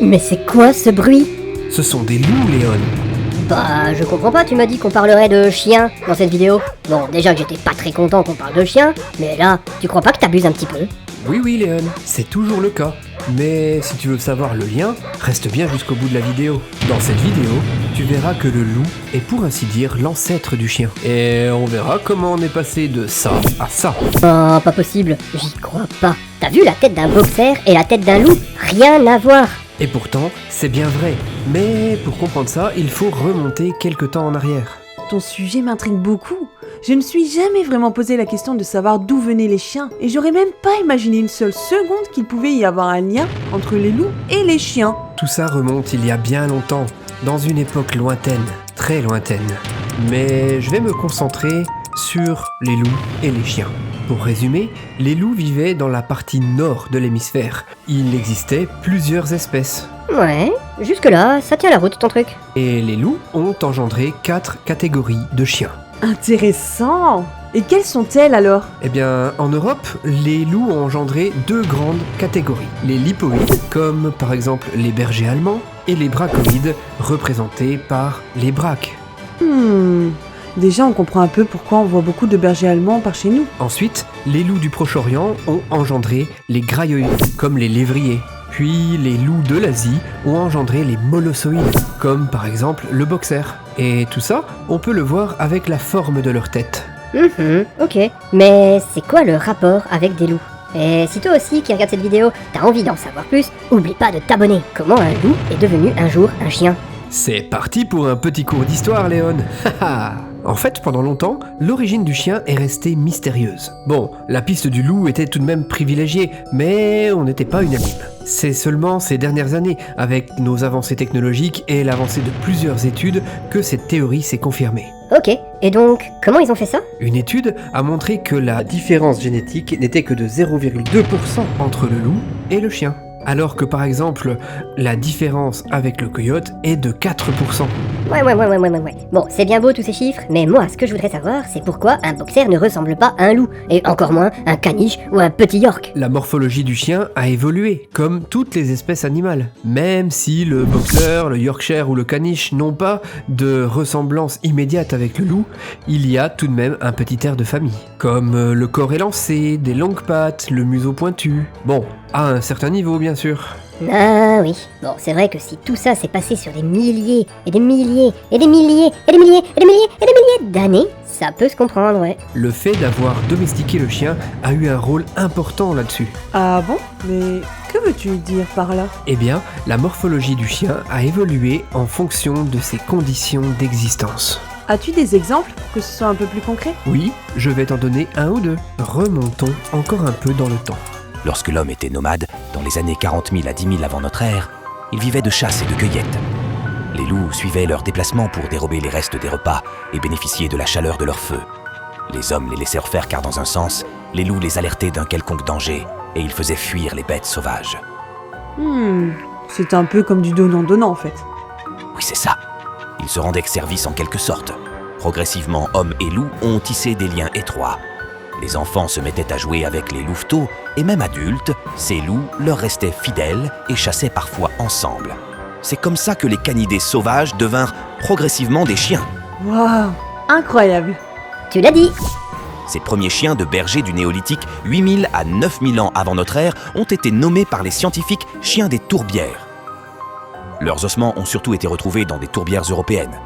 Mais c'est quoi ce bruit? Ce sont des loups, Léon. Bah, je comprends pas, tu m'as dit qu'on parlerait de chiens dans cette vidéo. Bon, déjà que j'étais pas très content qu'on parle de chiens, mais là, tu crois pas que t'abuses un petit peu? Oui, Léon, c'est toujours le cas. Mais si tu veux savoir le lien, reste bien jusqu'au bout de la vidéo. Dans cette vidéo, tu verras que le loup est pour ainsi dire l'ancêtre du chien. Et on verra comment on est passé de ça à ça. Oh, pas possible, j'y crois pas. T'as vu la tête d'un boxer et la tête d'un loup? Rien à voir. Et pourtant, c'est bien vrai. Mais pour comprendre ça, il faut remonter quelque temps en arrière. Ton sujet m'intrigue beaucoup. Je ne suis jamais vraiment posé la question de savoir d'où venaient les chiens, et j'aurais même pas imaginé une seule seconde qu'il pouvait y avoir un lien entre les loups et les chiens. Tout ça remonte il y a bien longtemps, dans une époque lointaine, très lointaine. Mais je vais me concentrer sur les loups et les chiens. Pour résumer, les loups vivaient dans la partie nord de l'hémisphère. Il existait plusieurs espèces. Ouais, jusque-là, ça tient la route ton truc. Et les loups ont engendré 4 catégories de chiens. Intéressant. Et quelles sont-elles alors? Eh bien, en Europe, les loups ont engendré 2 grandes catégories. Les lipoïdes, comme par exemple les bergers allemands, et les bracoïdes, représentés par les braques. Déjà, on comprend un peu pourquoi on voit beaucoup de bergers allemands par chez nous. Ensuite, les loups du Proche-Orient ont engendré les graioïdes, comme les lévriers. Puis les loups de l'Asie ont engendré les molossoïdes, comme par exemple le boxer. Et tout ça, on peut le voir avec la forme de leur tête. Ok. Mais c'est quoi le rapport avec des loups? Et si toi aussi qui regarde cette vidéo, t'as envie d'en savoir plus, oublie pas de t'abonner. Comment un loup est devenu un jour un chien? C'est parti pour un petit cours d'histoire, Léon. En fait, pendant longtemps, l'origine du chien est restée mystérieuse. Bon, la piste du loup était tout de même privilégiée, mais on n'était pas unanime. C'est seulement ces dernières années, avec nos avancées technologiques et l'avancée de plusieurs études, que cette théorie s'est confirmée. Ok, et donc, comment ils ont fait ça? Une étude a montré que la différence génétique n'était que de 0,2% entre le loup et le chien. Alors que par exemple, la différence avec le coyote est de 4%. Ouais. Bon, c'est bien beau tous ces chiffres, mais moi, ce que je voudrais savoir, c'est pourquoi un boxer ne ressemble pas à un loup, et encore moins un caniche ou un petit york. La morphologie du chien a évolué, comme toutes les espèces animales. Même si le boxer, le yorkshire ou le caniche n'ont pas de ressemblance immédiate avec le loup, il y a tout de même un petit air de famille. Comme le corps élancé, des longues pattes, le museau pointu. Bon, à un certain niveau bien sûr. Ah oui, bon, c'est vrai que si tout ça s'est passé sur des milliers et des milliers et des milliers et des milliers et des milliers et des milliers d'années, ça peut se comprendre, ouais. Le fait d'avoir domestiqué le chien a eu un rôle important là-dessus. Ah bon? Mais que veux-tu dire par là? Eh bien, la morphologie du chien a évolué en fonction de ses conditions d'existence. As-tu des exemples pour que ce soit un peu plus concret? Oui, je vais t'en donner un ou deux. Remontons encore un peu dans le temps. Lorsque l'homme était nomade, dans les années 40 000 à 10 000 avant notre ère, il vivait de chasse et de cueillette. Les loups suivaient leurs déplacements pour dérober les restes des repas et bénéficier de la chaleur de leur feu. Les hommes les laissèrent faire car dans un sens, les loups les alertaient d'un quelconque danger et ils faisaient fuir les bêtes sauvages. C'est un peu comme du donnant-donnant en fait. Oui, c'est ça. Ils se rendaient service en quelque sorte. Progressivement, hommes et loups ont tissé des liens étroits. Les enfants se mettaient à jouer avec les louveteaux, et même adultes, ces loups leur restaient fidèles et chassaient parfois ensemble. C'est comme ça que les canidés sauvages devinrent progressivement des chiens. Waouh, incroyable. Tu l'as dit. Ces premiers chiens de berger du néolithique, 8000 à 9000 ans avant notre ère, ont été nommés par les scientifiques chiens des tourbières. Leurs ossements ont surtout été retrouvés dans des tourbières européennes.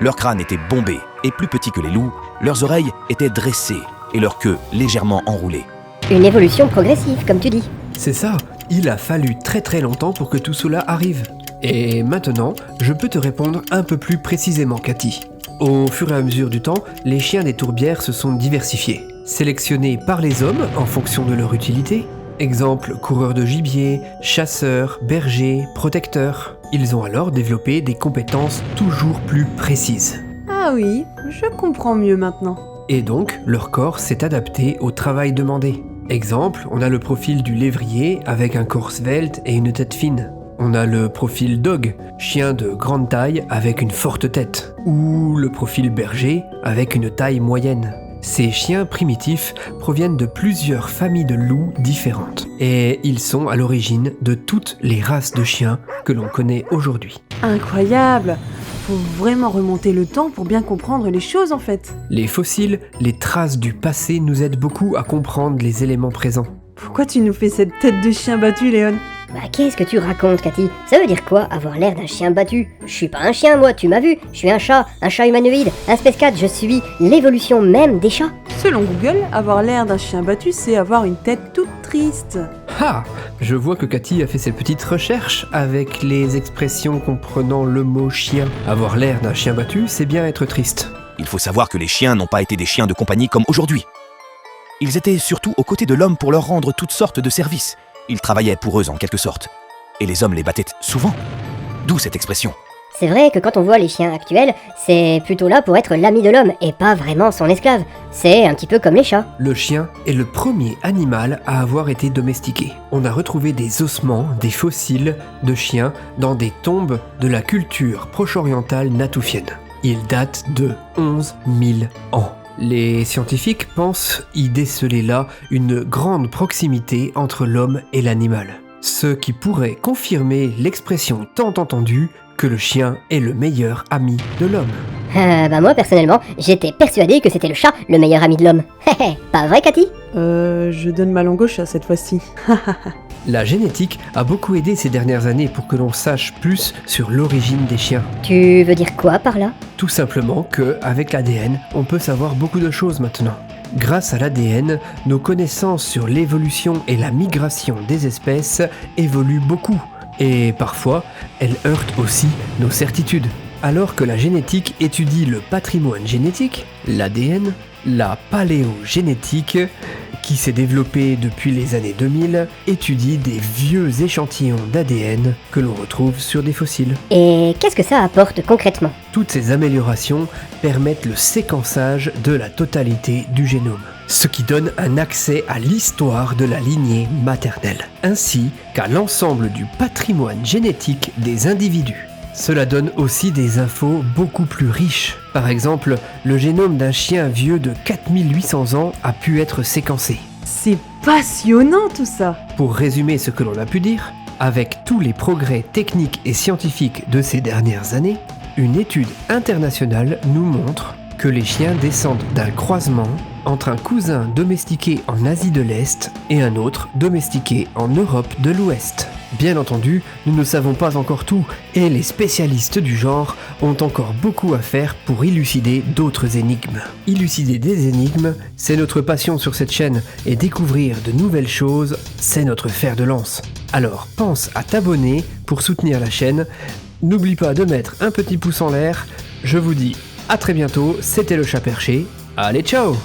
Leur crâne était bombé et plus petit que les loups, leurs oreilles étaient dressées et leur queue légèrement enroulée. Une évolution progressive, comme tu dis. C'est ça, il a fallu très longtemps pour que tout cela arrive. Et maintenant, je peux te répondre un peu plus précisément, Cathy. Au fur et à mesure du temps, les chiens des tourbières se sont diversifiés. Sélectionnés par les hommes en fonction de leur utilité. Exemple, coureurs de gibier, chasseurs, bergers, protecteurs. Ils ont alors développé des compétences toujours plus précises. Ah oui, je comprends mieux maintenant. Et donc, leur corps s'est adapté au travail demandé. Exemple, on a le profil du lévrier avec un corps svelte et une tête fine. On a le profil dog, chien de grande taille avec une forte tête. Ou le profil berger avec une taille moyenne. Ces chiens primitifs proviennent de plusieurs familles de loups différentes. Et ils sont à l'origine de toutes les races de chiens que l'on connaît aujourd'hui. Incroyable! Faut vraiment remonter le temps pour bien comprendre les choses en fait. Les fossiles, les traces du passé nous aident beaucoup à comprendre les éléments présents. Pourquoi tu nous fais cette tête de chien battu, Léon? Bah qu'est-ce que tu racontes, Cathy? Ça veut dire quoi, avoir l'air d'un chien battu? Je suis pas un chien, moi, tu m'as vu. Je suis un chat humanoïde, un Space Cat, je suis l'évolution même des chats. Selon Google, avoir l'air d'un chien battu, c'est avoir une tête toute triste. Ah! Je vois que Cathy a fait ses petites recherches avec les expressions comprenant le mot chien. Avoir l'air d'un chien battu, c'est bien être triste. Il faut savoir que les chiens n'ont pas été des chiens de compagnie comme aujourd'hui. Ils étaient surtout aux côtés de l'homme pour leur rendre toutes sortes de services. Ils travaillaient pour eux en quelque sorte. Et les hommes les battaient souvent. D'où cette expression. C'est vrai que quand on voit les chiens actuels, c'est plutôt là pour être l'ami de l'homme et pas vraiment son esclave. C'est un petit peu comme les chats. Le chien est le premier animal à avoir été domestiqué. On a retrouvé des ossements, des fossiles de chiens dans des tombes de la culture proche-orientale natoufienne. Ils datent de 11 000 ans. Les scientifiques pensent y déceler là une grande proximité entre l'homme et l'animal, ce qui pourrait confirmer l'expression tant entendue que le chien est le meilleur ami de l'homme. Bah moi personnellement, j'étais persuadée que c'était le chat le meilleur ami de l'homme. Pas vrai, Cathy? Je donne ma langue au chat cette fois-ci. La génétique a beaucoup aidé ces dernières années pour que l'on sache plus sur l'origine des chiens. Tu veux dire quoi par là? Tout simplement qu'avec l'ADN, on peut savoir beaucoup de choses maintenant. Grâce à l'ADN, nos connaissances sur l'évolution et la migration des espèces évoluent beaucoup. Et parfois, elles heurtent aussi nos certitudes. Alors que la génétique étudie le patrimoine génétique, l'ADN, la paléogénétique, qui s'est développée depuis les années 2000, étudie des vieux échantillons d'ADN que l'on retrouve sur des fossiles. Et qu'est-ce que ça apporte concrètement? Toutes ces améliorations permettent le séquençage de la totalité du génome, ce qui donne un accès à l'histoire de la lignée maternelle, ainsi qu'à l'ensemble du patrimoine génétique des individus. Cela donne aussi des infos beaucoup plus riches. Par exemple, le génome d'un chien vieux de 4800 ans a pu être séquencé. C'est passionnant tout ça. Pour résumer ce que l'on a pu dire, avec tous les progrès techniques et scientifiques de ces dernières années, une étude internationale nous montre que les chiens descendent d'un croisement entre un cousin domestiqué en Asie de l'Est et un autre domestiqué en Europe de l'Ouest. Bien entendu, nous ne savons pas encore tout et les spécialistes du genre ont encore beaucoup à faire pour élucider d'autres énigmes. Élucider des énigmes, c'est notre passion sur cette chaîne et découvrir de nouvelles choses, c'est notre fer de lance. Alors pense à t'abonner pour soutenir la chaîne. N'oublie pas de mettre un petit pouce en l'air. Je vous dis à très bientôt, c'était le Chat Perché. Allez, ciao!